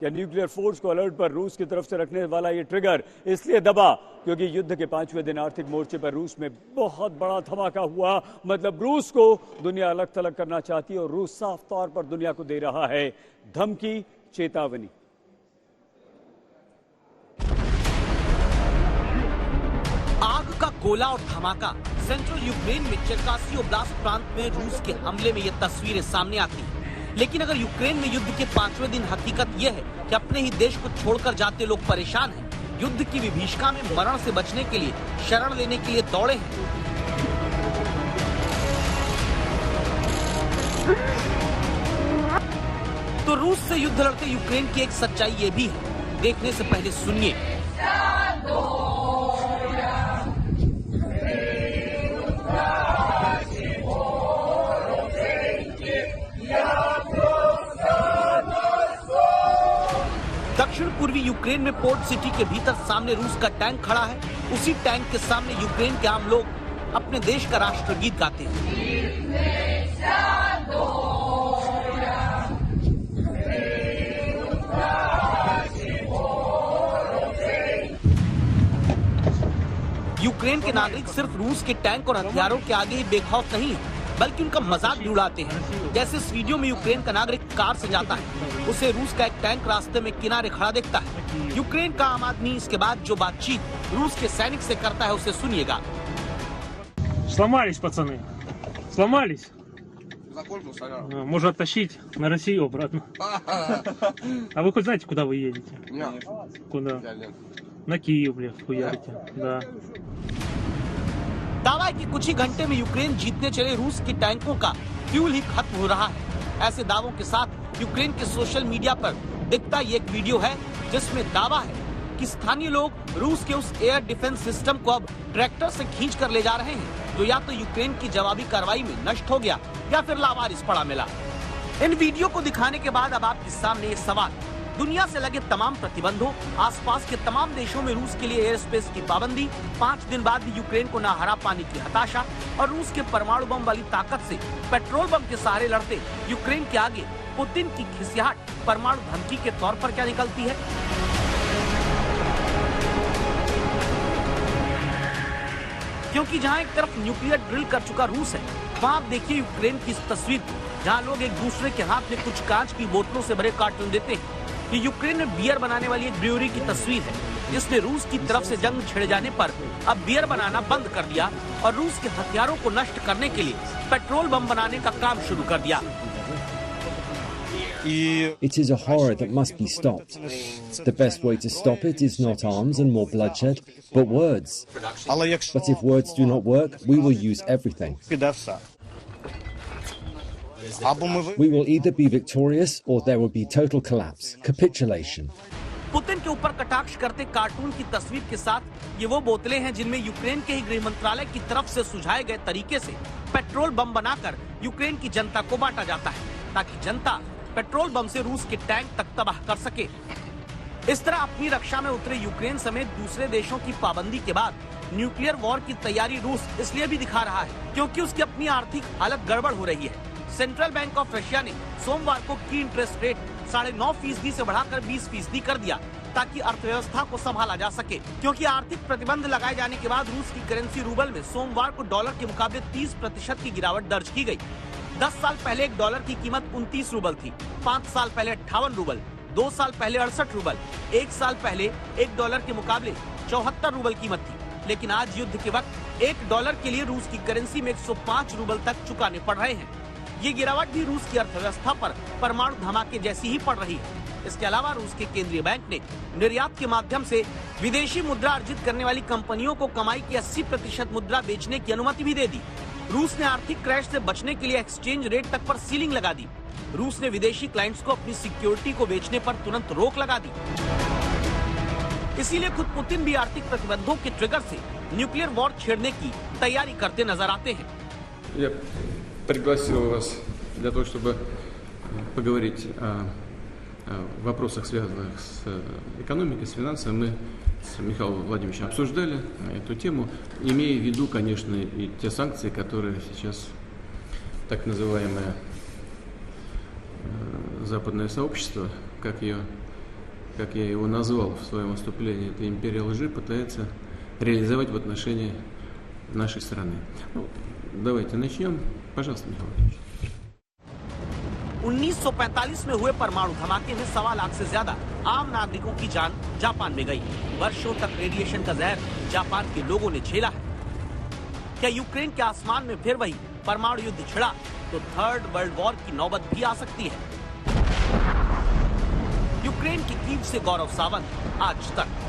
या nuclear force को alert पर रूस की तरफ से रखने वाला ये ट्रिगर इसलिए दबा क्योंकि युद्ध के 5वें दिन आर्थिक मोर्चे पर रूस में बहुत बड़ा धमाका हुआ। मतलब रूस को दुनिया अलग थलग करना चाहती है और रूस साफ तौर पर दुनिया को दे रहा है धमकी, चेतावनी। आग का गोला और धमाका। सेंट्रल यूक्रेन में चेरकासी ओब्लास्ट प्रांत में रूस के हमले में ये तस्वीरें सामने आती हैं। लेकिन अगर यूक्रेन में युद्ध के 5वें दिन हकीकत यह है कि अपने ही देश को छोड़कर जाते लोग परेशान हैं, युद्ध की विभीषिका में मरण से बचने के लिए शरण लेने के लिए दौड़े हैं, तो रूस से युद्ध लड़ते यूक्रेन की एक सच्चाई ये भी है। देखने से पहले सुनिए। दक्षिण पूर्वी यूक्रेन में पोर्ट सिटी के भीतर सामने रूस का टैंक खड़ा है। उसी टैंक के सामने यूक्रेन के आम लोग अपने देश का राष्ट्रगीत गाते हैं। यूक्रेन के नागरिक सिर्फ रूस के टैंक और हथियारों के आगे ही बेखौफ नहीं है, बल्कि उनका मजाक भी उड़ाते हैं। जैसे इस वीडियो में यूक्रेन का नागरिक कार से जाता है, उसे रूस का एक टैंक रास्ते में किनारे खड़ा देखता है। यूक्रेन का आम आदमी इसके बाद जो बातचीत रूस के सैनिक से करता है उसे सुनिएगा। Сломались, пацаны. Сломались. Можно оттащить на Россию обратно. А вы хоть знаете, куда вы едете? Нет. Куда? На Киев, блядь, хуярите. Да. दावा है कि कुछ ही घंटे में यूक्रेन जीतने चले रूस के टैंकों का फ्यूल ही खत्म हो रहा है। ऐसे दावों के साथ यूक्रेन के सोशल मीडिया पर दिखता ये एक वीडियो है जिसमें दावा है कि स्थानीय लोग रूस के उस एयर डिफेंस सिस्टम को अब ट्रैक्टर से खींच कर ले जा रहे हैं, जो या तो यूक्रेन की जवाबी कार्रवाई में नष्ट हो गया या फिर लावारिस पड़ा मिला। इन वीडियो को दिखाने के बाद अब आपके सामने ये सवाल, दुनिया से लगे तमाम प्रतिबंधों, आसपास के तमाम देशों में रूस के लिए एयर स्पेस की पाबंदी, 5 दिन बाद भी यूक्रेन को ना हरा पाने की हताशा और रूस के परमाणु बम वाली ताकत से पेट्रोल बम के सहारे लड़ते यूक्रेन के आगे पुतिन की खिसियाहट परमाणु धमकी के तौर पर क्या निकलती है? क्योंकि जहां एक तरफ न्यूक्लियर ड्रिल कर चुका रूस है, वहां आप देखिए यूक्रेन की इस तस्वीर को, जहां लोग एक दूसरे के हाथ में कुछ कांच की बोतलों से भरे कार्टून देते हैं। ये यूक्रेन में बियर बनाने वाली एक ब्रूअरी की तस्वीर है, जिसने रूस की तरफ से जंग छिड़ जाने पर अब बियर बनाना बंद कर दिया और रूस के हथियारों को नष्ट करने के लिए पेट्रोल बम बनाने का काम शुरू कर दिया। It is a horror that must be stopped. The best way to stop it is not arms and more bloodshed, but words. But if words do not work, we will use everything. We will either be victorious or there will be total collapse, capitulation. Putin के ऊपर कटाक्ष करते cartoon की तस्वीर के साथ ये वो बोतलें हैं जिनमें यूक्रेन के ही गृह मंत्रालय की तरफ से सुझाए गए तरीके से पेट्रोल बम बनाकर यूक्रेन की जनता को बांटा जाता है, ताकि जनता पेट्रोल बम से रूस के टैंक तक तबाह कर सके। इस तरह अपनी रक्षा में उतरे यूक्रेन समेत दूसरे देशों की पाबंदी के बाद न्यूक्लियर वॉर की तैयारी रूस इसलिए भी दिखा रहा है क्योंकि उसकी अपनी आर्थिक हालत गड़बड़ हो रही है। सेंट्रल बैंक ऑफ रशिया ने सोमवार को की इंटरेस्ट रेट 9.5% से बढ़ाकर 20% कर दिया, ताकि अर्थव्यवस्था को संभाला जा सके। क्योंकि आर्थिक प्रतिबंध लगाए जाने के बाद रूस की करेंसी रूबल में सोमवार को डॉलर के मुकाबले 30% की गिरावट दर्ज की गई। 10 साल पहले एक डॉलर की कीमत 29 रूबल थी, 5 साल पहले 58 रूबल, 2 साल पहले 68 रूबल, 1 साल पहले $1 के मुकाबले 74 रूबल कीमत थी। लेकिन आज युद्ध के वक्त $1 के लिए रूस की करेंसी में 105 रूबल तक चुकाने पड़ रहे हैं। ये गिरावट भी रूस की अर्थव्यवस्था पर परमाणु धमाके जैसी ही पड़ रही है। इसके अलावा रूस के केंद्रीय बैंक ने निर्यात के माध्यम से विदेशी मुद्रा अर्जित करने वाली कंपनियों को कमाई की 80% मुद्रा बेचने की अनुमति भी दे दी। रूस ने आर्थिक क्रैश से बचने के लिए एक्सचेंज रेट तक पर सीलिंग लगा दी। रूस ने विदेशी क्लाइंट्स को अपनी सिक्योरिटी को बेचने पर तुरंत रोक लगा दी। इसीलिए खुद पुतिन भी आर्थिक प्रतिबंधों के ट्रिगर से न्यूक्लियर वॉर छेड़ने की तैयारी करते नजर आते हैं। Я пригласил вас для того, чтобы поговорить о вопросах, связанных с экономикой, с финансами. Мы с Михаилом Владимировичем обсуждали эту тему, имея в виду, конечно, и те санкции, которые сейчас так называемое западное сообщество, как ее как я его назвал в своем выступлении, это империя лжи, пытается реализовать в отношении нашей страны. Ну, давайте начнем. Пожалуйста, Михаил Владимирович. 1945 में हुए परमाणु धमाके में 1.25 लाख से ज्यादा आम नागरिकों की जान जापान में गई। वर्षों तक रेडिएशन का जहर जापान के लोगों ने झेला है। क्या यूक्रेन के आसमान में फिर वही परमाणु युद्ध छिड़ा तो थर्ड वर्ल्ड वॉर की नौबत भी आ सकती है। यूक्रेन की कीव से गौरव सावंत, आज तक।